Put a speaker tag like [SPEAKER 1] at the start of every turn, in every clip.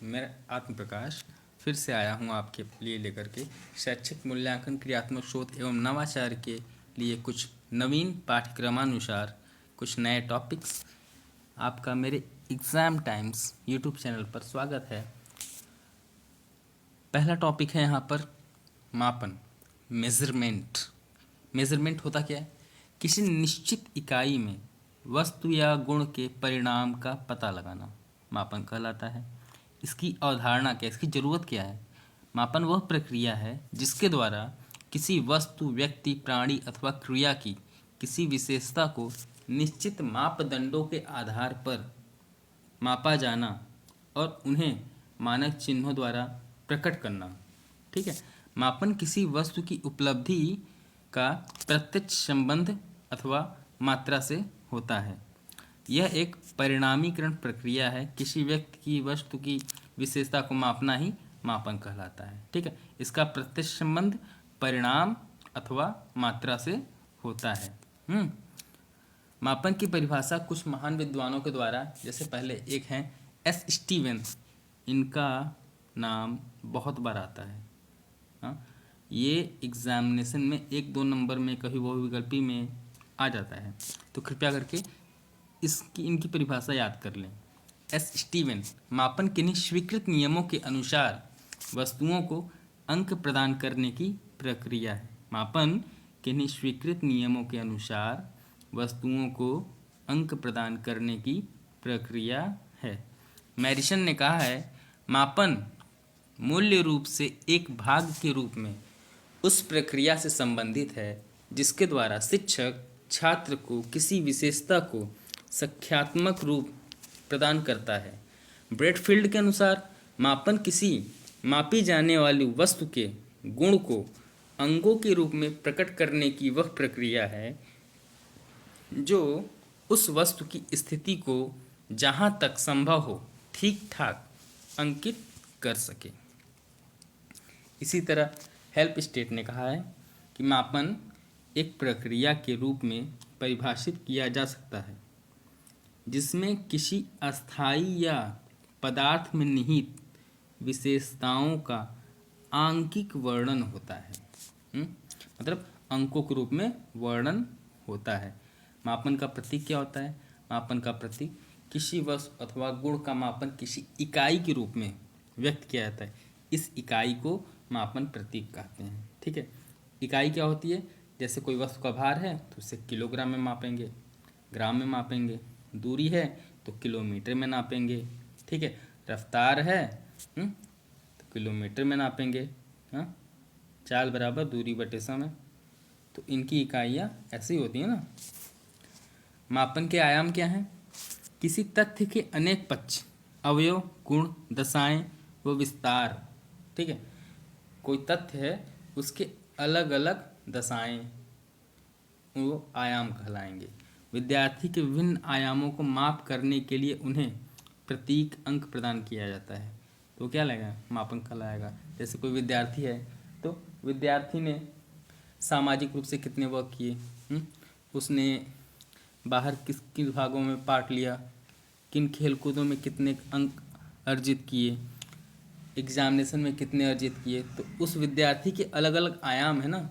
[SPEAKER 1] मैं आत्मप्रकाश फिर से आया हूँ आपके लिए लेकर के शैक्षिक मूल्यांकन क्रियात्मक शोध एवं नवाचार के लिए कुछ नवीन पाठ्यक्रमानुसार कुछ नए टॉपिक्स। आपका मेरे एग्ज़ाम टाइम्स यूट्यूब चैनल पर स्वागत है। पहला टॉपिक है यहाँ पर मापन, मेज़रमेंट। मेज़रमेंट होता क्या है? किसी निश्चित इकाई में वस्तु या गुण के परिणाम का पता लगाना मापन कहलाता है। इसकी अवधारणा क्या है? इसकी ज़रूरत क्या है? मापन वह प्रक्रिया है जिसके द्वारा किसी वस्तु, व्यक्ति, प्राणी अथवा क्रिया की किसी विशेषता को निश्चित मापदंडों के आधार पर मापा जाना और उन्हें मानक चिन्हों द्वारा प्रकट करना। ठीक है। मापन किसी वस्तु की उपलब्धि का प्रत्यक्ष संबंध अथवा मात्रा से होता है। यह एक परिणामीकरण प्रक्रिया है। किसी व्यक्ति की वस्तु की विशेषता को मापना ही मापन कहलाता है। ठीक है। इसका प्रत्यक्ष संबंध परिणाम अथवा मात्रा से होता है। मापन की परिभाषा कुछ महान विद्वानों के द्वारा, जैसे पहले एक हैं एस स्टीवेंस, इनका नाम बहुत बार आता है। हाँ, ये एग्जामिनेशन में 1-2 नंबर में कभी वो विकल्पी में आ जाता है, तो कृपया करके इनकी परिभाषा याद कर लें। एस स्टीवेंस, मापन किन्हीं स्वीकृत नियमों के अनुसार वस्तुओं को अंक प्रदान करने की प्रक्रिया है। मापन किन्हीं स्वीकृत नियमों के अनुसार वस्तुओं को अंक प्रदान करने की प्रक्रिया है। मैरिसन ने कहा है, मापन मूल्य रूप से एक भाग के रूप में उस प्रक्रिया से संबंधित है जिसके द्वारा शिक्षक छात्र को किसी विशेषता को संख्यात्मक रूप प्रदान करता है। ब्रेडफील्ड के अनुसार मापन किसी मापी जाने वाली वस्तु के गुण को अंगों के रूप में प्रकट करने की वह प्रक्रिया है जो उस वस्तु की स्थिति को जहाँ तक संभव हो ठीक ठाक अंकित कर सके। इसी तरह हेल्प स्टेट ने कहा है कि मापन एक प्रक्रिया के रूप में परिभाषित किया जा सकता है जिसमें किसी अस्थायी या पदार्थ में निहित विशेषताओं का आंकिक वर्णन होता है। मतलब अंकों के रूप में वर्णन होता है। मापन का प्रतीक क्या होता है? मापन का प्रतीक किसी वस्तु अथवा गुण का मापन किसी इकाई के रूप में व्यक्त किया जाता है। इस इकाई को मापन प्रतीक कहते हैं। ठीक है। इकाई क्या होती है? जैसे कोई वस्तु का भार है तो उसे किलोग्राम में मापेंगे, ग्राम में मापेंगे। दूरी है तो किलोमीटर में नापेंगे। ठीक है। रफ्तार है तो किलोमीटर में नापेंगे। हाँ, चाल बराबर दूरी बटे समय। तो इनकी इकाइयाँ ऐसी होती हैं ना। मापन के आयाम क्या हैं? किसी तथ्य के अनेक पक्ष, अवयव, गुण, दशाएं व विस्तार। ठीक है। कोई तथ्य है, उसके अलग अलग दशाएं, वो आयाम कहलाएंगे। विद्यार्थी के विभिन्न आयामों को माप करने के लिए उन्हें प्रतीक अंक प्रदान किया जाता है। तो क्या लगेगा? मापन कहलाएगा। जैसे कोई विद्यार्थी है तो विद्यार्थी ने सामाजिक रूप से कितने वर्क किए, उसने बाहर किस किन भागों में पार्ट लिया, किन खेलकूदों में कितने अंक अर्जित किए, एग्जामिनेशन में कितने अर्जित किए। तो उस विद्यार्थी के अलग अलग आयाम है ना।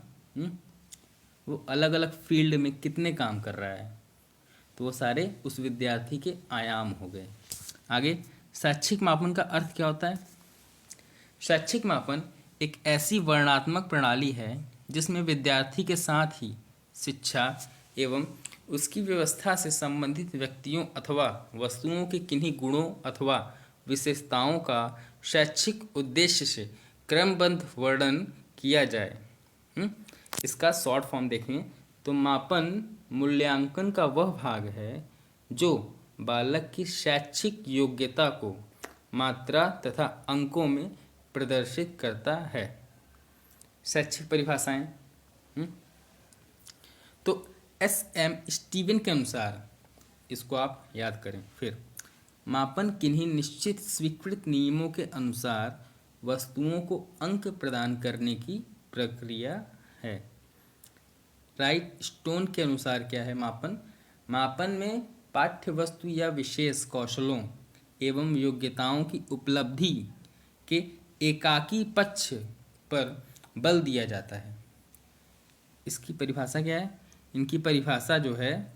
[SPEAKER 1] वो अलग अलग फील्ड में कितने काम कर रहा है, तो वो सारे उस विद्यार्थी के आयाम हो गए। आगे, शैक्षिक मापन का अर्थ क्या होता है? शैक्षिक मापन एक ऐसी वर्णनात्मक प्रणाली है जिसमें विद्यार्थी के साथ ही शिक्षा एवं उसकी व्यवस्था से संबंधित व्यक्तियों अथवा वस्तुओं के किन्हीं गुणों अथवा विशेषताओं का शैक्षिक उद्देश्य से क्रमबद्ध वर्णन किया जाए। इसका शॉर्ट फॉर्म देखें तो मापन मूल्यांकन का वह भाग है जो बालक की शैक्षिक योग्यता को मात्रा तथा अंकों में प्रदर्शित करता है। शैक्षिक परिभाषाएं, तो एस.एम. स्टीवन के अनुसार, इसको आप याद करें फिर, मापन किन्हीं निश्चित स्वीकृत नियमों के अनुसार वस्तुओं को अंक प्रदान करने की प्रक्रिया है। राइट स्टोन के अनुसार क्या है मापन? मापन में पाठ्य वस्तु या विशेष कौशलों एवं योग्यताओं की उपलब्धि के एकाकी पक्ष पर बल दिया जाता है। इसकी परिभाषा क्या है? इनकी परिभाषा जो है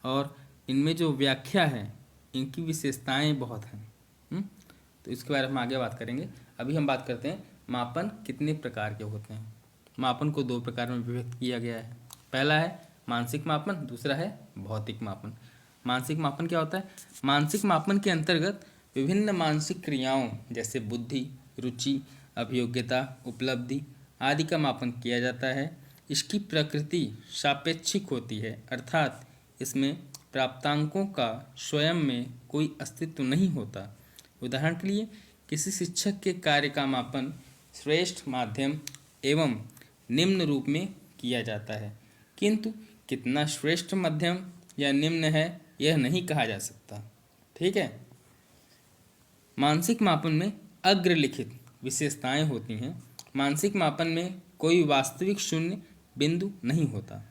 [SPEAKER 1] और इनमें जो व्याख्या है, इनकी विशेषताएं बहुत हैं। तो इसके बारे में हम आगे बात करेंगे। अभी हम बात करते हैं मापन कितने प्रकार के होते हैं। मापन को दो प्रकार में विभक्त किया गया है। पहला है मानसिक मापन, दूसरा है भौतिक मापन। मानसिक मापन क्या होता है? मानसिक मापन के अंतर्गत विभिन्न मानसिक क्रियाओं जैसे बुद्धि, रुचि, अभियोग्यता, उपलब्धि आदि का मापन किया जाता है। इसकी प्रकृति सापेक्षिक होती है, अर्थात इसमें प्राप्तांकों का स्वयं में कोई अस्तित्व नहीं होता। उदाहरण के लिए किसी शिक्षक के कार्य का मापन श्रेष्ठ, माध्यम एवं निम्न रूप में किया जाता है, किंतु कितना श्रेष्ठ, मध्यम या निम्न है यह नहीं कहा जा सकता। ठीक है। मानसिक मापन में अग्रलिखित विशेषताएं होती हैं। मानसिक मापन में कोई वास्तविक शून्य बिंदु नहीं होता।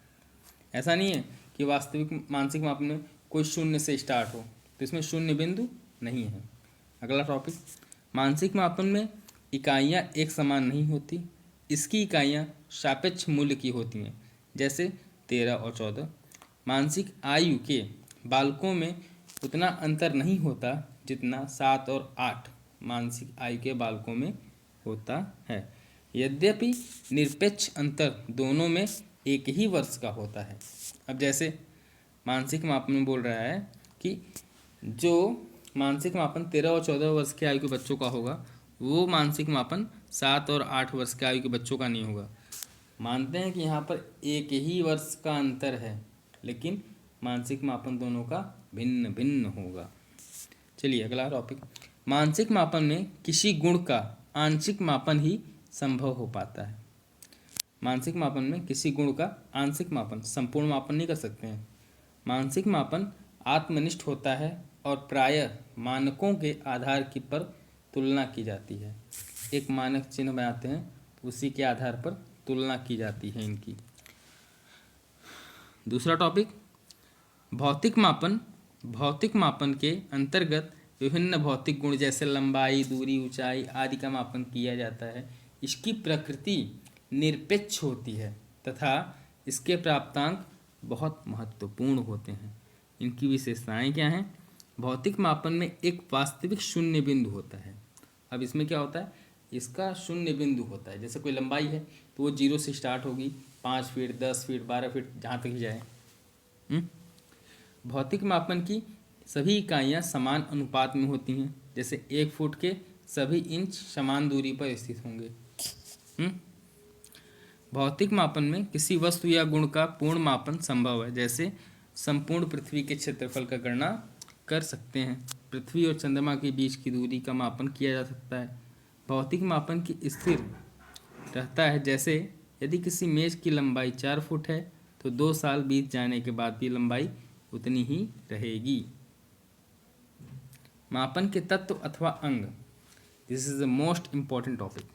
[SPEAKER 1] ऐसा नहीं है कि वास्तविक मानसिक मापन में कोई शून्य से स्टार्ट हो, तो इसमें शून्य बिंदु नहीं है। अगला टॉपिक, मानसिक मापन में इकाइयाँ एक समान नहीं होती। इसकी इकाइयाँ सापेक्ष मूल्य की होती हैं, जैसे 13 और 14। मानसिक आयु के बालकों में उतना अंतर नहीं होता जितना 7 और 8 मानसिक आयु के बालकों में होता है। यद्यपि निरपेक्ष अंतर दोनों में एक ही वर्ष का होता है। अब जैसे मानसिक मापन में बोल रहा है कि जो मानसिक मापन 13 और 14 वर्ष के आयु के बच्चों का होगा, वो मानसिक मापन 7 और 8 वर्ष के आयु के बच्चों का नहीं होगा। मानते हैं कि यहाँ पर एक ही वर्ष का अंतर है, लेकिन मानसिक मापन दोनों का भिन्न भिन्न होगा। चलिए अगला टॉपिक, मानसिक मापन में किसी गुण का आंशिक मापन ही संभव हो पाता है। मानसिक मापन में किसी गुण का आंशिक मापन, संपूर्ण मापन नहीं कर सकते हैं। मानसिक मापन आत्मनिष्ठ होता है और प्रायः मानकों के आधार की पर तुलना की जाती है। एक मानक चिन्ह बनाते हैं, उसी के आधार पर तुलना की जाती है इनकी। दूसरा टॉपिक, भौतिक मापन। भौतिक मापन के अंतर्गत विभिन्न भौतिक गुण जैसे लंबाई, दूरी, ऊंचाई आदि का मापन किया जाता है। इसकी प्रकृति निरपेक्ष होती है तथा इसके प्राप्तांक बहुत महत्वपूर्ण होते हैं। इनकी विशेषताएं क्या हैं? भौतिक मापन में एक वास्तविक शून्य बिंदु होता है। अब इसमें क्या होता है? इसका शून्य बिंदु होता है। जैसे कोई लंबाई है तो वो 0 से स्टार्ट होगी, 5 फीट, 10 फीट, 12 फीट, जहाँ तक ही जाए। भौतिक मापन की सभी इकाइयाँ समान अनुपात में होती हैं। जैसे 1 फुट के सभी इंच समान दूरी पर स्थित होंगे। भौतिक मापन में किसी वस्तु या गुण का पूर्ण मापन संभव है। जैसे संपूर्ण पृथ्वी के क्षेत्रफल का गणना कर सकते हैं। पृथ्वी और चंद्रमा के बीच की दूरी का मापन किया जा सकता है। भौतिक मापन की स्थिर रहता है। जैसे यदि किसी मेज की लंबाई 4 फुट है तो 2 साल बीत जाने के बाद भी लंबाई उतनी ही रहेगी। मापन के तत्व अथवा अंग, this is the most important topic.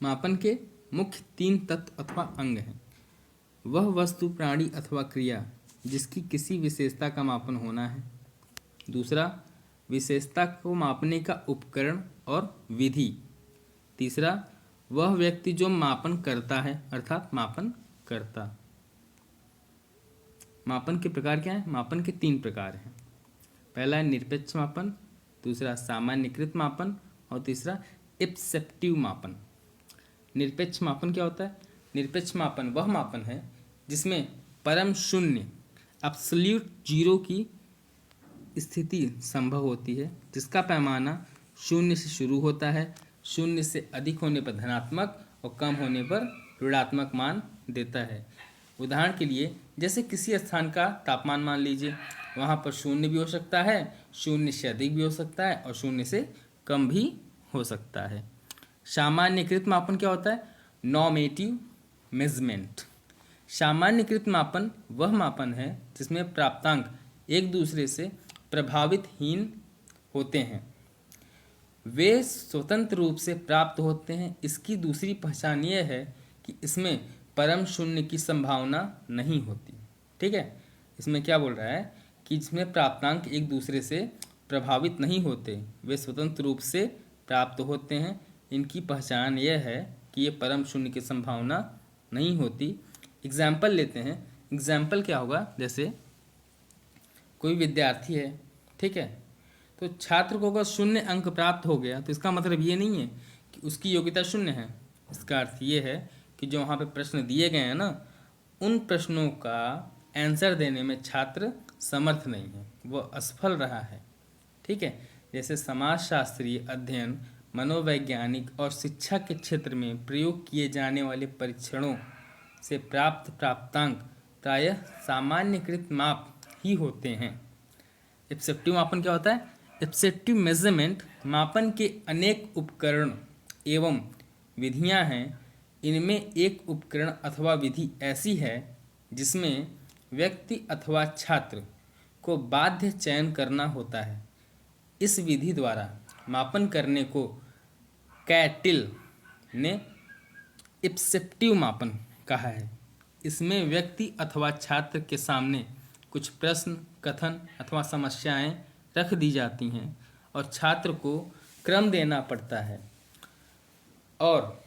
[SPEAKER 1] मापन के मुख्य 3 तत्व अथवा अंग हैं। वह वस्तु, प्राणी अथवा क्रिया जिसकी किसी विशेषता का मापन होना है। दूसरा, विशेषता को मापने का उपकरण और विधि। तीसरा, वह व्यक्ति जो मापन करता है, अर्थात मापन करता। मापन के प्रकार क्या है? मापन के 3 प्रकार हैं। पहला है निरपेक्ष मापन, दूसरा सामान्यीकृत मापन और तीसरा एब्सेप्टिव मापन। निरपेक्ष मापन क्या होता है? निरपेक्ष मापन वह मापन है जिसमें परम शून्य, एब्सोल्यूट जीरो की स्थिति संभव होती है, जिसका पैमाना 0 से शुरू होता है, 0 से अधिक होने पर धनात्मक और कम होने पर ऋणात्मक मान देता है। उदाहरण के लिए जैसे किसी स्थान का तापमान मान लीजिए, वहाँ पर 0 भी हो सकता है, 0 से अधिक भी हो सकता है और 0 से कम भी हो सकता है। सामान्यीकृत मापन क्या होता है? Normative measurement. सामान्यीकृत मापन वह मापन है जिसमें प्राप्तांक एक दूसरे से प्रभावितहीन होते हैं, वे स्वतंत्र रूप से प्राप्त होते हैं। इसकी दूसरी पहचान यह है कि इसमें परम शून्य की संभावना नहीं होती। ठीक है, इसमें क्या बोल रहा है कि जिसमें प्राप्तांक एक दूसरे से प्रभावित नहीं होते, वे स्वतंत्र रूप से प्राप्त होते हैं। इनकी पहचान यह है कि ये परम शून्य की संभावना नहीं होती। एग्जाम्पल लेते हैं। एग्जाम्पल क्या होगा, जैसे कोई विद्यार्थी है, ठीक है, तो छात्र को अगर शून्य अंक प्राप्त हो गया तो इसका मतलब ये नहीं है कि उसकी योग्यता शून्य है। इसका अर्थ ये है कि जो वहाँ पे प्रश्न दिए गए हैं ना, उन प्रश्नों का आंसर देने में छात्र समर्थ नहीं है, वह असफल रहा है। ठीक है, जैसे समाजशास्त्रीय अध्ययन, मनोवैज्ञानिक और शिक्षा के क्षेत्र में प्रयोग किए जाने वाले परीक्षणों से प्राप्त प्राप्तांक प्रायः सामान्यकृत माप ही होते हैं। एब्सेप्टिव मापन क्या होता है? एब्सेप्टिव मेजरमेंट मापन के अनेक उपकरण एवं विधियां हैं। इनमें एक उपकरण अथवा विधि ऐसी है जिसमें व्यक्ति अथवा छात्र को बाध्य चयन करना होता है। इस विधि द्वारा मापन करने को कैटिल ने एब्सेप्टिव मापन कहा है। इसमें व्यक्ति अथवा छात्र के सामने कुछ प्रश्न, कथन अथवा समस्याएं रख दी जाती हैं और छात्र को क्रम देना पड़ता है और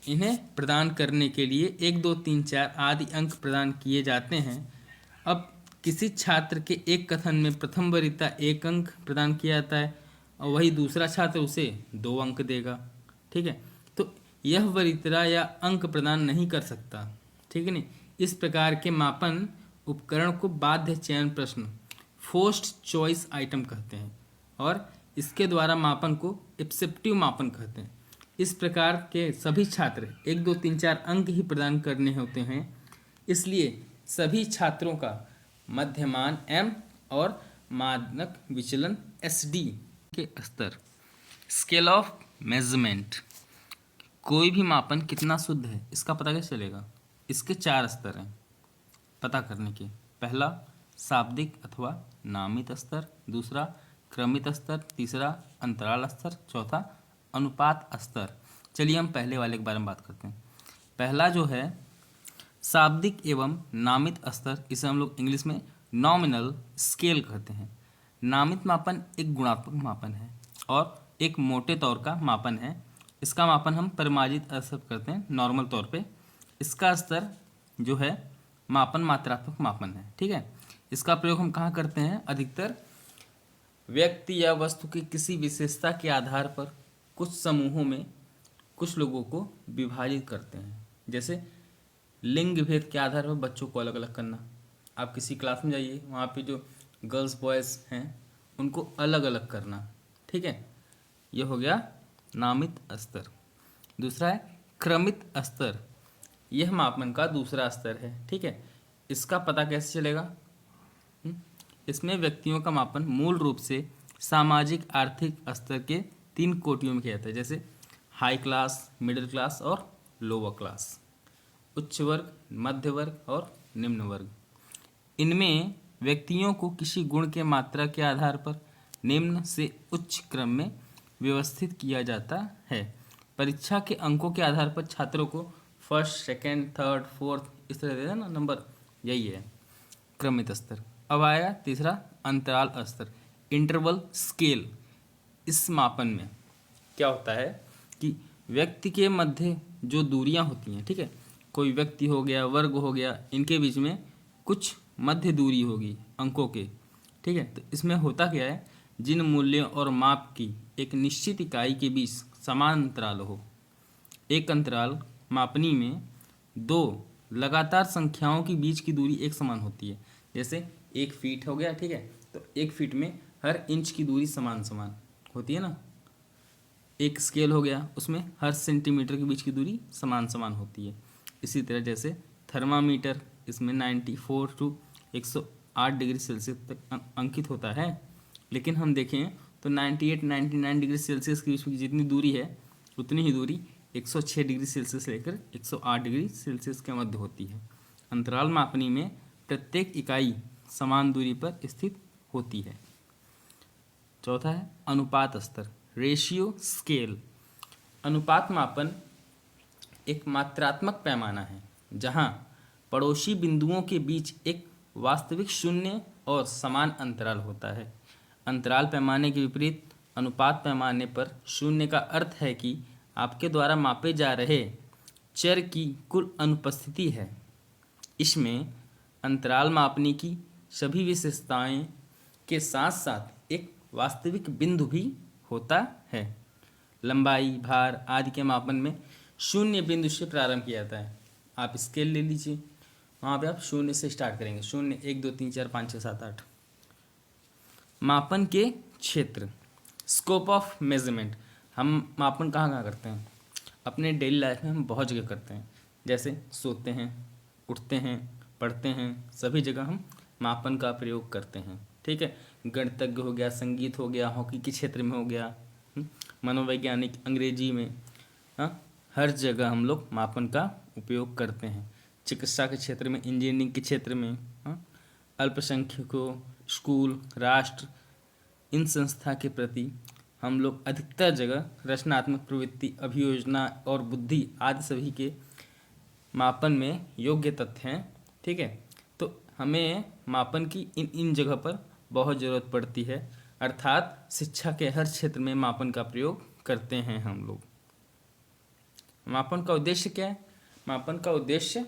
[SPEAKER 1] इन्हें प्रदान करने के लिए 1, 2, 3, 4 आदि अंक प्रदान किए जाते हैं। अब किसी छात्र के एक कथन में प्रथम वरीयता 1 अंक प्रदान किया जाता है और वही दूसरा छात्र उसे 2 अंक देगा। ठीक है, तो यह वरीयता या अंक प्रदान नहीं कर सकता। ठीक है नहीं, इस प्रकार के मापन उपकरण को बाध्य चयन प्रश्न, फोर्स्ड चॉइस आइटम कहते हैं और इसके द्वारा मापन को एब्सेप्टिव मापन कहते हैं। इस प्रकार के सभी छात्र 1, 2, 3, 4 अंक ही प्रदान करने होते हैं। इसलिए सभी छात्रों का मध्यमान M और मानक विचलन SD के स्तर। स्केल ऑफ मेजरमेंट, कोई भी मापन कितना शुद्ध है इसका पता कैसे चलेगा? इसके 4 स्तर हैं पता करने के। पहला शाब्दिक अथवा नामित स्तर, दूसरा क्रमित स्तर, तीसरा अंतराल स्तर, चौथा अनुपात स्तर। चलिए हम पहले वाले के बारे में बात करते हैं। पहला जो है शाब्दिक एवं नामित स्तर, इसे हम लोग इंग्लिश में नॉमिनल स्केल कहते हैं। नामित मापन एक गुणात्मक मापन है और एक मोटे तौर का मापन है। इसका मापन हम परिमार्जित स्तर करते हैं नॉर्मल तौर पे। इसका स्तर जो है मापन मात्रात्मक मापन है। ठीक है, इसका प्रयोग हम कहाँ करते हैं? अधिकतर व्यक्ति या वस्तु की किसी विशेषता के आधार पर कुछ समूहों में कुछ लोगों को विभाजित करते हैं। जैसे लिंग भेद के आधार पर बच्चों को अलग अलग करना। आप किसी क्लास में जाइए, वहाँ पे जो गर्ल्स बॉयज़ हैं उनको अलग अलग करना। ठीक है, ये हो गया नामित स्तर। दूसरा है क्रमित स्तर, यह मापन का दूसरा स्तर है। ठीक है, इसका पता कैसे चलेगा? इसमें व्यक्तियों का मापन मूल रूप से सामाजिक आर्थिक स्तर के 3 कोटियों में किया जाता है, जैसे हाई क्लास, मिडिल क्लास और लोअर क्लास, उच्च वर्ग, मध्य वर्ग और निम्न वर्ग। इनमें व्यक्तियों को किसी गुण के मात्रा के आधार पर निम्न से उच्च क्रम में व्यवस्थित किया जाता है। परीक्षा के अंकों के आधार पर छात्रों को फर्स्ट, सेकंड, थर्ड, फोर्थ इस तरह देना ना नंबर, यही है क्रमित स्तर। अब आएगा तीसरा अंतराल स्तर, इंटरवल स्केल। इस मापन में क्या होता है कि व्यक्ति के मध्य जो दूरियां होती हैं, ठीक है, कोई व्यक्ति हो गया, वर्ग हो गया, इनके बीच में कुछ मध्य दूरी होगी अंकों के। ठीक है, तो इसमें होता क्या है, जिन मूल्यों और माप की एक निश्चित इकाई के बीच समान अंतराल हो। एक अंतराल मापनी में 2 लगातार संख्याओं के बीच की दूरी एक समान होती है। जैसे 1 फीट हो गया, ठीक है, तो 1 फीट में हर इंच की दूरी समान समान होती है ना। एक स्केल हो गया, उसमें हर सेंटीमीटर के बीच की दूरी समान समान होती है। इसी तरह जैसे थर्मामीटर, इसमें 94 to 108 डिग्री सेल्सियस तक अंकित होता है, लेकिन हम देखें तो 98-99 डिग्री सेल्सियस के बीच में जितनी दूरी है उतनी ही दूरी 106 डिग्री सेल्सियस से लेकर 108 डिग्री सेल्सियस के मध्य होती है। अंतराल मापनी में प्रत्येक इकाई समान दूरी पर स्थित होती है। चौथा है अनुपात स्तर, रेशियो स्केल। अनुपात मापन एक मात्रात्मक पैमाना है जहां पड़ोसी बिंदुओं के बीच एक वास्तविक शून्य और समान अंतराल होता है। अंतराल पैमाने के विपरीत अनुपात पैमाने पर शून्य का अर्थ है कि आपके द्वारा मापे जा रहे चर की कुल अनुपस्थिति है। इसमें अंतराल मापने की सभी विशेषताएं के साथ साथ एक वास्तविक बिंदु भी होता है। लंबाई, भार आदि के मापन में शून्य बिंदु से प्रारंभ किया जाता है। आप स्केल ले लीजिए, वहाँ पे आप शून्य से स्टार्ट करेंगे। शून्य, 1 2 3 4 5 6 7 8। मापन के क्षेत्र, स्कोप ऑफ मेजरमेंट। हम मापन कहाँ कहाँ करते हैं? अपने डेली लाइफ में हम बहुत जगह करते हैं, जैसे सोते हैं, उठते हैं, पढ़ते हैं, सभी जगह हम मापन का प्रयोग करते हैं। ठीक है, गणितज्ञ हो गया, संगीत हो गया, हॉकी के क्षेत्र में हो गया, मनोवैज्ञानिक, अंग्रेजी में, हाँ, हर जगह हम लोग मापन का उपयोग करते हैं। चिकित्सा के क्षेत्र में, इंजीनियरिंग के क्षेत्र में, हाँ, अल्पसंख्यकों, स्कूल, राष्ट्र, इन संस्था के प्रति हम लोग अधिकतर जगह रचनात्मक प्रवृत्ति, अभियोजना और बुद्धि आदि सभी के मापन में योग्य तथ्य हैं। ठीक है, तो हमें मापन की इन जगह पर बहुत ज़रूरत पड़ती है, अर्थात शिक्षा के हर क्षेत्र में मापन का प्रयोग करते हैं हम लोग। मापन का उद्देश्य क्या है? मापन का उद्देश्य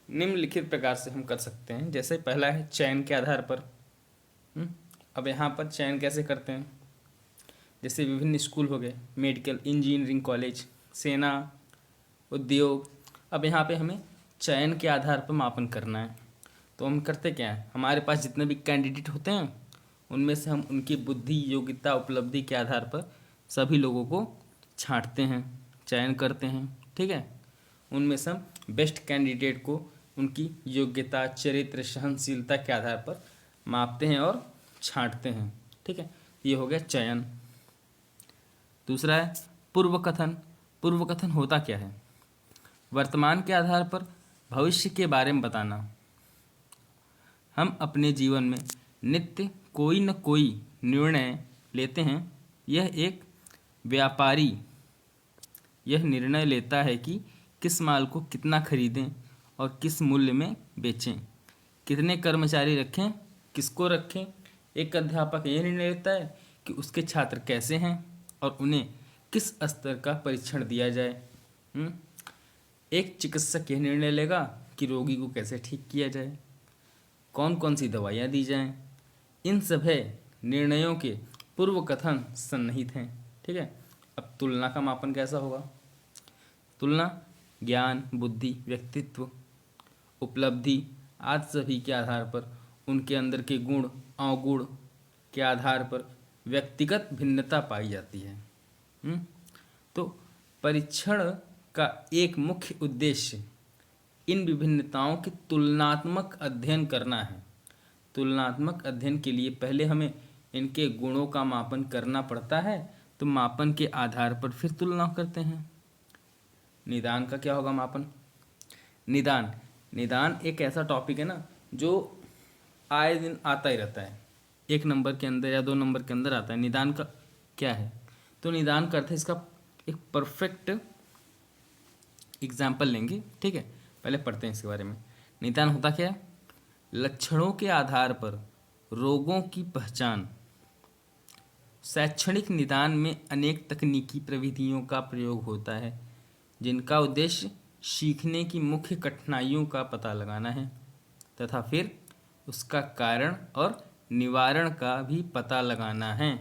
[SPEAKER 1] निम्नलिखित प्रकार से हम कर सकते हैं। जैसे पहला है चयन के आधार पर। अब यहाँ पर चयन कैसे करते हैं? जैसे विभिन्न स्कूल हो गए, मेडिकल, इंजीनियरिंग कॉलेज, सेना, उद्योग। अब यहाँ पे हमें चयन के आधार पर मापन करना है, तो हम करते क्या है, हमारे पास जितने भी कैंडिडेट होते हैं उनमें से हम उनकी बुद्धि, योग्यता, उपलब्धि के आधार पर सभी लोगों को छांटते हैं, चयन करते हैं। ठीक है, उनमें से हम बेस्ट कैंडिडेट को उनकी योग्यता, चरित्र, सहनशीलता के आधार पर मापते हैं और छांटते हैं। ठीक है, ये हो गया चयन। दूसरा है पूर्व कथन। पूर्व कथन होता क्या है? वर्तमान के आधार पर भविष्य के बारे में बताना। हम अपने जीवन में नित्य कोई न कोई निर्णय लेते हैं। यह एक व्यापारी यह निर्णय लेता है कि किस माल को कितना खरीदें और किस मूल्य में बेचें, कितने कर्मचारी रखें, किसको रखें। एक अध्यापक यह निर्णय लेता है कि उसके छात्र कैसे हैं और उन्हें किस स्तर का परीक्षण दिया जाए। एक चिकित्सक यह निर्णय लेगा कि रोगी को कैसे ठीक किया जाए, कौन कौन सी दवाइयाँ दी जाएं। इन सभी निर्णयों के पूर्व कथन सन्निहित हैं। ठीक है, अब तुलना का मापन कैसा होगा? तुलना ज्ञान, बुद्धि, व्यक्तित्व, उपलब्धि आदि सभी के आधार पर उनके अंदर के गुण, अवगुण के आधार पर व्यक्तिगत भिन्नता पाई जाती है। तो परीक्षण का एक मुख्य उद्देश्य इन विभिन्नताओं की तुलनात्मक अध्ययन करना है। तुलनात्मक अध्ययन के लिए पहले हमें इनके गुणों का मापन करना पड़ता है, तो मापन के आधार पर फिर तुलना करते हैं। निदान का क्या होगा मापन? निदान एक ऐसा टॉपिक है ना जो आए दिन आता ही रहता है, 1 नंबर के अंदर या 2 नंबर के अंदर आता है। निदान का क्या है? तो निदान का अर्थ है, इसका एक परफेक्ट एग्जाम्पल लेंगे। ठीक है, पहले पढ़ते हैं इसके बारे में। निदान होता क्या है? लक्षणों के आधार पर रोगों की पहचान। शैक्षणिक निदान में अनेक तकनीकी प्रविधियों का प्रयोग होता है जिनका उद्देश्य सीखने की मुख्य कठिनाइयों का पता लगाना है तथा फिर उसका कारण और निवारण का भी पता लगाना है।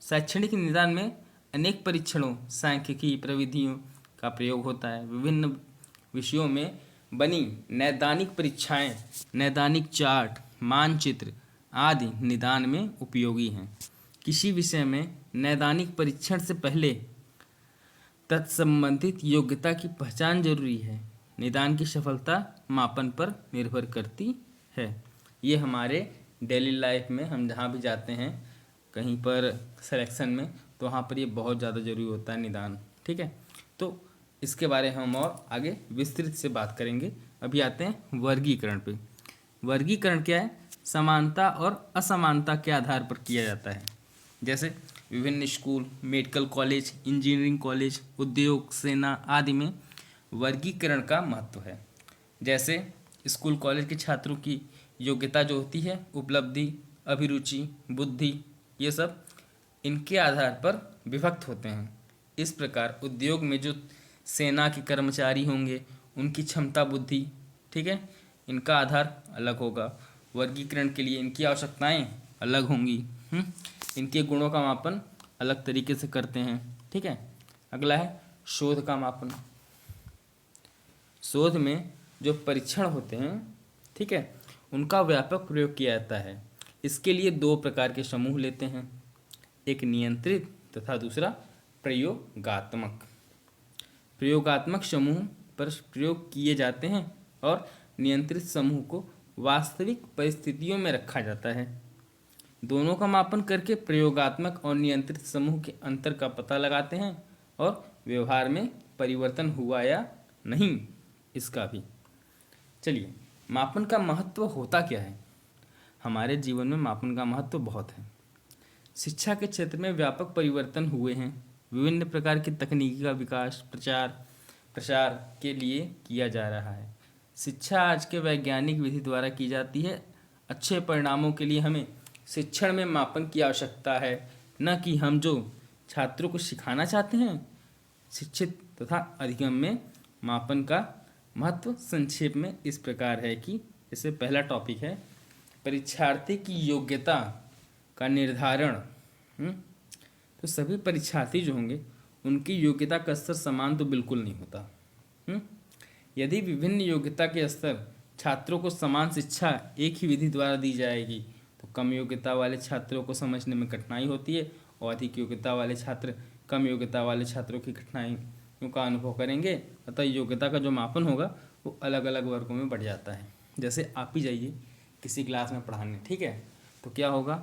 [SPEAKER 1] शैक्षणिक निदान में अनेक परीक्षणों, सांख्यिकी प्रविधियों का प्रयोग होता है। विभिन्न विषयों में बनी नैदानिक परीक्षाएं, नैदानिक चार्ट, मानचित्र आदि निदान में उपयोगी हैं। किसी विषय में नैदानिक परीक्षण से पहले तत्संबंधित योग्यता की पहचान जरूरी है। निदान की सफलता मापन पर निर्भर करती है। ये हमारे डेली लाइफ में हम जहाँ भी जाते हैं कहीं पर सिलेक्शन में, तो वहाँ पर ये बहुत ज़्यादा ज़रूरी होता है निदान। ठीक है, तो इसके बारे में हम और आगे विस्तृत से बात करेंगे। अभी आते हैं वर्गीकरण पे। वर्गीकरण क्या है? समानता और असमानता के आधार पर किया जाता है। जैसे विभिन्न school, medical college, engineering college, उद्योग, सेना आदि में वर्गीकरण का महत्व है। जैसे स्कूल कॉलेज के छात्रों की योग्यता जो होती है, उपलब्धि, अभिरुचि, बुद्धि, ये सब इनके आधार पर विभक्त होते हैं। इस प्रकार उद्योग में जो सेना के कर्मचारी होंगे उनकी क्षमता, बुद्धि, ठीक है, इनका आधार अलग होगा। वर्गीकरण के लिए इनकी आवश्यकताएं अलग होंगी। इनके गुणों का मापन अलग तरीके से करते हैं, ठीक है। अगला है शोध का मापन। शोध में जो परीक्षण होते हैं, ठीक है, उनका व्यापक प्रयोग किया जाता है। इसके लिए दो प्रकार के समूह लेते हैं, एक नियंत्रित तथा दूसरा प्रयोगात्मक। प्रयोगात्मक समूह पर प्रयोग किए जाते हैं और नियंत्रित समूह को वास्तविक परिस्थितियों में रखा जाता है। दोनों का मापन करके प्रयोगात्मक और नियंत्रित समूह के अंतर का पता लगाते हैं और व्यवहार में परिवर्तन हुआ या नहीं, इसका भी। चलिए, मापन का महत्व होता क्या है? हमारे जीवन में मापन का महत्व बहुत है। शिक्षा के क्षेत्र में व्यापक परिवर्तन हुए हैं। विभिन्न प्रकार की तकनीकी का विकास प्रसार के लिए किया जा रहा है। शिक्षा आज के वैज्ञानिक विधि द्वारा की जाती है। अच्छे परिणामों के लिए हमें शिक्षण में मापन की आवश्यकता है, न कि हम जो छात्रों को सिखाना चाहते हैं। शिक्षित तथा अधिगम में मापन का महत्व संक्षेप में इस प्रकार है कि जैसे पहला टॉपिक है परीक्षार्थी की योग्यता का निर्धारण। तो सभी परीक्षार्थी जो होंगे उनकी योग्यता का स्तर समान तो बिल्कुल नहीं होता। यदि विभिन्न योग्यता के स्तर छात्रों को समान शिक्षा एक ही विधि द्वारा दी जाएगी तो कम योग्यता वाले छात्रों को समझने में कठिनाई होती है और अधिक योग्यता वाले छात्र कम योग्यता वाले छात्रों की कठिनाइयों का अनुभव करेंगे। अतः योग्यता का जो मापन होगा वो अलग अलग वर्गों में बढ़ जाता है। जैसे आप ही जाइए किसी क्लास में पढ़ाने, ठीक है, तो क्या होगा,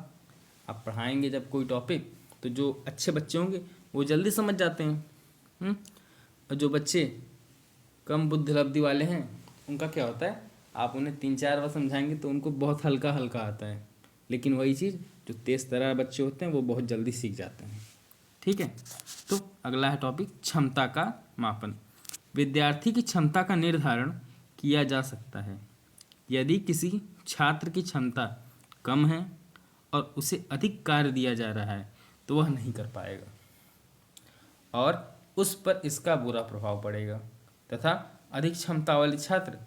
[SPEAKER 1] आप पढ़ाएंगे जब कोई टॉपिक तो जो अच्छे बच्चे होंगे वो जल्दी समझ जाते हैं। और जो बच्चे कम बुद्धि लब्धि वाले हैं उनका क्या होता है, आप उन्हें 3-4 बार समझाएंगे तो उनको बहुत हल्का हल्का आता है, लेकिन वही चीज़ जो तेज तर्रार बच्चे होते हैं वो बहुत जल्दी सीख जाते हैं, ठीक है। तो अगला है टॉपिक क्षमता का मापन। विद्यार्थी की क्षमता का निर्धारण किया जा सकता है। यदि किसी छात्र की क्षमता कम है और उसे अधिक कार्य दिया जा रहा है तो वह नहीं कर पाएगा और उस पर इसका बुरा प्रभाव पड़ेगा, तथा अधिक क्षमता वाले छात्र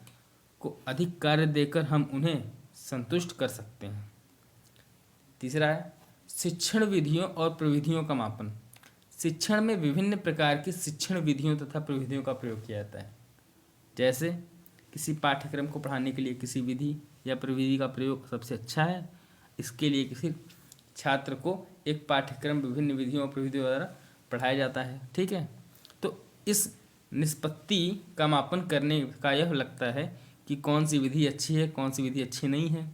[SPEAKER 1] को अधिक कार्य देकर हम उन्हें संतुष्ट कर सकते हैं। तीसरा है शिक्षण विधियों और प्रविधियों का मापन। शिक्षण में विभिन्न प्रकार की शिक्षण विधियों तथा प्रविधियों का प्रयोग किया जाता है। जैसे किसी पाठ्यक्रम को पढ़ाने के लिए किसी विधि या प्रविधि का प्रयोग सबसे अच्छा है। इसके लिए किसी छात्र को एक पाठ्यक्रम विभिन्न विधियों और प्रविधियों द्वारा पढ़ाया जाता है, ठीक है। तो इस निष्पत्ति का मापन करने का यह लगता है कि कौन सी विधि अच्छी है, कौन सी विधि अच्छी नहीं है।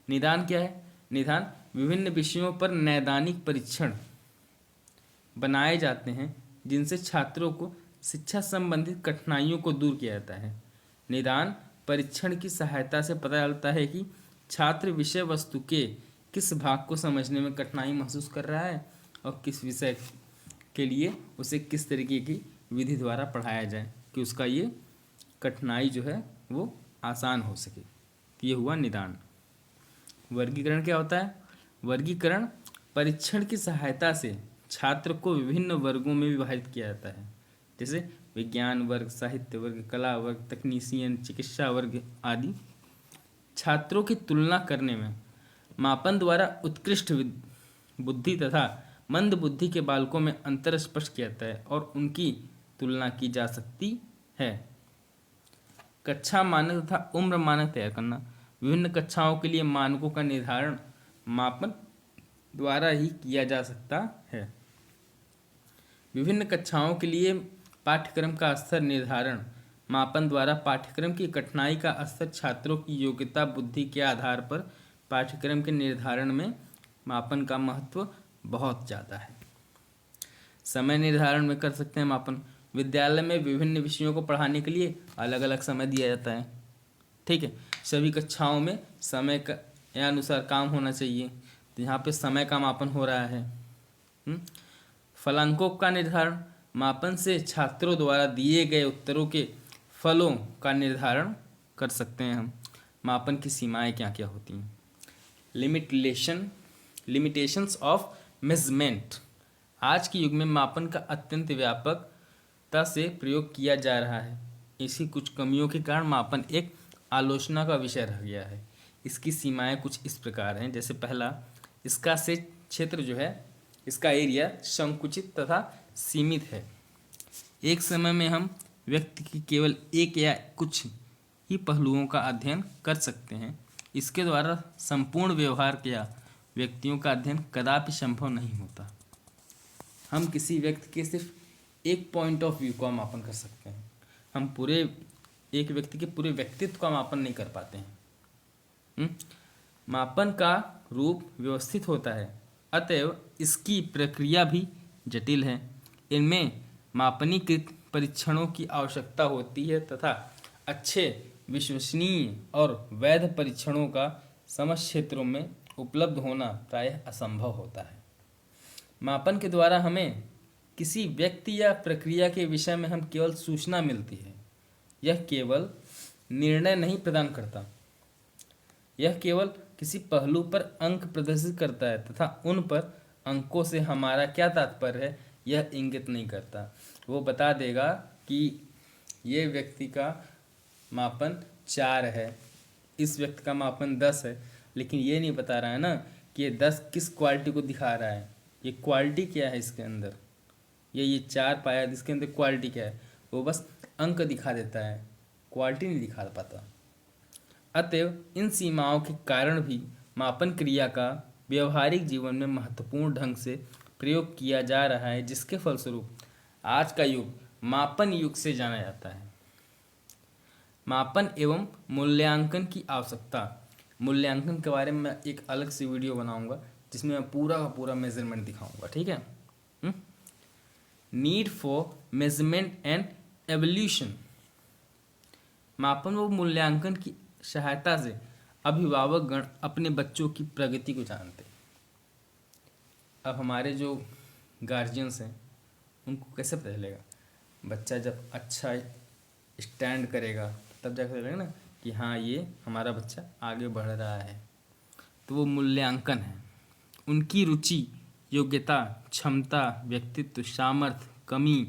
[SPEAKER 1] निदान क्या है? निदान विभिन्न विषयों पर नैदानिक परीक्षण बनाए जाते हैं जिनसे छात्रों को शिक्षा संबंधित कठिनाइयों को दूर किया जाता है। निदान परीक्षण की सहायता से पता चलता है कि छात्र विषय वस्तु के किस भाग को समझने में कठिनाई महसूस कर रहा है और किस विषय के लिए उसे किस तरीके की विधि द्वारा पढ़ाया जाए कि उसका ये कठिनाई जो है वो आसान हो सके। ये हुआ निदान। वर्गीकरण क्या होता है? वर्गीकरण परीक्षण की सहायता से छात्र को विभिन्न वर्गों में विभाजित किया जाता है, जैसे विज्ञान वर्ग, साहित्य वर्ग, कला वर्ग, तकनीशियन, चिकित्सा वर्ग आदि। छात्रों की तुलना करने में मापन द्वारा उत्कृष्ट बुद्धि तथा मंद बुद्धि के बालकों में अंतर स्पष्ट किया जाता है और उनकी तुलना की जा सकती है। कक्षा मानक तथा उम्र मानक तैयार करना। विभिन्न कक्षाओं के लिए मानकों का निर्धारण मापन द्वारा ही किया जा सकता है। विभिन्न कक्षाओं के लिए पाठ्यक्रम का स्तर निर्धारण मापन द्वारा पाठ्यक्रम की कठिनाई का स्तर छात्रों की योग्यता बुद्धि के आधार पर पाठ्यक्रम के निर्धारण में मापन का महत्व बहुत ज़्यादा है। समय निर्धारण में कर सकते हैं मापन। विद्यालय में विभिन्न विषयों को पढ़ाने के लिए अलग अलग समय दिया जाता है, ठीक है। सभी कक्षाओं में समय के अनुसार काम होना चाहिए, तो यहाँ पे समय का मापन हो रहा है। फलांकों का निर्धारण मापन से छात्रों द्वारा दिए गए उत्तरों के फलों का निर्धारण कर सकते हैं हम। मापन की सीमाएं क्या क्या होती हैं। Limitations of measurement. आज के युग में मापन का अत्यंत व्यापकता से प्रयोग किया जा रहा है। इसी कुछ कमियों के कारण मापन एक आलोचना का विषय रह गया है। इसकी सीमाएं कुछ इस प्रकार हैं। जैसे पहला, इसका से क्षेत्र जो है, इसका एरिया संकुचित तथा सीमित है। एक समय में हम व्यक्ति की केवल एक या कुछ ही पहलुओं का अध्ययन कर सकते हैं। इसके द्वारा संपूर्ण व्यवहार या व्यक्तियों का अध्ययन कदापि संभव नहीं होता। हम किसी व्यक्ति के सिर्फ एक पॉइंट ऑफ व्यू का मापन कर सकते हैं। हम पूरे एक व्यक्ति के पूरे व्यक्तित्व का मापन नहीं कर पाते हैं। मापन का रूप व्यवस्थित होता है, अतएव इसकी प्रक्रिया भी जटिल है। इनमें मापनीकृत परीक्षणों की आवश्यकता होती है तथा अच्छे, विश्वसनीय और वैध परीक्षणों का समस्त क्षेत्रों में उपलब्ध होना प्रायः असंभव होता है। मापन के द्वारा हमें किसी व्यक्ति या प्रक्रिया के विषय में हम केवल सूचना मिलती है। यह केवल निर्णय नहीं प्रदान करता। यह केवल किसी पहलू पर अंक प्रदर्शित करता है तथा उन पर अंकों से हमारा क्या तात्पर्य है यह इंगित नहीं करता। वो बता देगा कि ये व्यक्ति का मापन 4 है, इस व्यक्ति का मापन 10 है, लेकिन ये नहीं बता रहा है ना कि ये 10 किस क्वालिटी को दिखा रहा है, ये क्वालिटी क्या है इसके अंदर, ये 4 पाया इसके अंदर क्वालिटी क्या है। वो बस अंक दिखा देता है, क्वालिटी नहीं दिखा पाता। अतएव इन सीमाओं के कारण भी मापन क्रिया का व्यवहारिक जीवन में महत्वपूर्ण ढंग से प्रयोग किया जा रहा है, जिसके फलस्वरूप आज का युग मापन युग से जाना जाता है। मापन एवं मूल्यांकन की आवश्यकता। मूल्यांकन के बारे में मैं एक अलग से वीडियो बनाऊंगा जिसमें मैं पूरा का पूरा मेजरमेंट दिखाऊंगा, ठीक है। Need for measurement and evolution. मापन व मूल्यांकन की सहायता से अभिभावक गण अपने बच्चों की प्रगति को जानते हैं। अब हमारे जो गार्जियंस हैं उनको कैसे पता चलेगा? बच्चा जब अच्छा स्टैंड करेगा तब जाकर चलेगा ना कि हाँ ये हमारा बच्चा आगे बढ़ रहा है। तो वो मूल्यांकन है। उनकी रुचि, योग्यता, क्षमता, व्यक्तित्व, सामर्थ्य, कमी,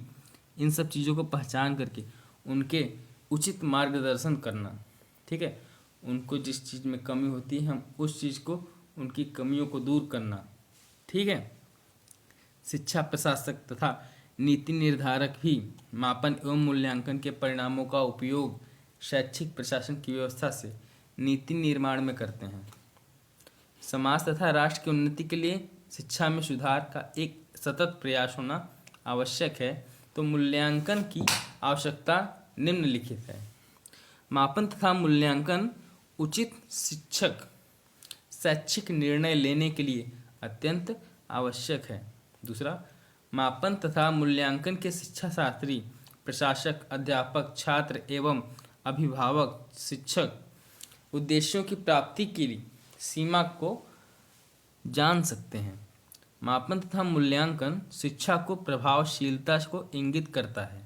[SPEAKER 1] इन सब चीज़ों को पहचान करके उनके उचित मार्गदर्शन करना, ठीक है। उनको जिस चीज़ में कमी होती है हम उस चीज़ को, उनकी कमियों को दूर करना, ठीक है। शिक्षा प्रशासक तथा नीति निर्धारक भी मापन एवं मूल्यांकन के परिणामों का उपयोग शैक्षिक प्रशासन की व्यवस्था से नीति निर्माण में करते हैं। समाज तथा राष्ट्र की उन्नति के लिए शिक्षा में सुधार का एक सतत प्रयास होना आवश्यक है। तो मूल्यांकन की आवश्यकता निम्नलिखित है। मापन तथा मूल्यांकन उचित शैक्षिक निर्णय लेने के लिए अत्यंत आवश्यक है। दूसरा, मापन तथा मूल्यांकन के शिक्षा शास्त्री, प्रशासक, अध्यापक, छात्र एवं अभिभावक, शिक्षक उद्देश्यों की प्राप्ति के लिए सीमा को जान सकते हैं। मापन तथा मूल्यांकन शिक्षा को प्रभावशीलता को इंगित करता है।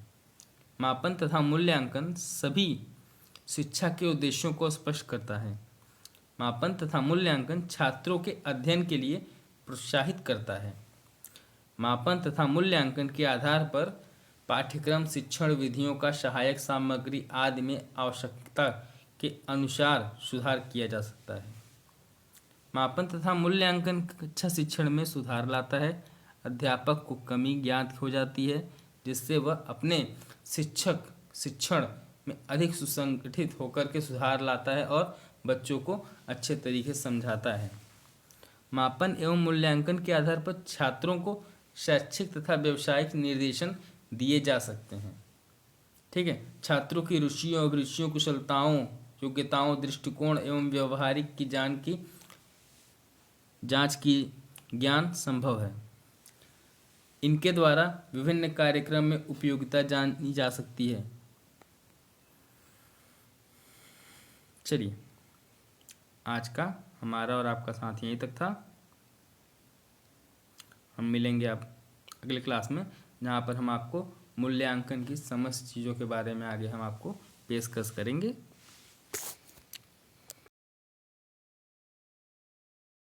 [SPEAKER 1] मापन तथा मूल्यांकन सभी शिक्षा के उद्देश्यों को स्पष्ट करता है। मापन तथा मूल्यांकन छात्रों के अध्ययन के लिए प्रोत्साहित करता है। मापन तथा मूल्यांकन के आधार पर पाठ्यक्रम, शिक्षण विधियों का सहायक सामग्री आदि में आवश्यकता के अनुसार सुधार किया जा सकता है। मापन तथा मूल्यांकन कक्षा शिक्षण में सुधार लाता है। अध्यापक को कमी ज्ञात हो जाती है, जिससे वह अपने शिक्षण में अधिक सुसंगठित होकर के सुधार लाता है और बच्चों को अच्छे तरीके से समझाता है। मापन एवं मूल्यांकन के आधार पर छात्रों को शैक्षिक तथा व्यावसायिक निर्देशन दिए जा सकते हैं, ठीक है। छात्रों की रुचियों, अभिरुचियों, कुशलताओं, योग्यताओं, दृष्टिकोण एवं व्यवहारिक की जांच की ज्ञान संभव है। इनके द्वारा विभिन्न कार्यक्रम में उपयोगिता जानी जा सकती है। चलिए, आज का हमारा और आपका साथ यहीं तक था। हम मिलेंगे आप अगले क्लास में, जहाँ पर हम आपको मूल्यांकन की समस्त चीज़ों के बारे में आगे हम आपको पेशकश करेंगे।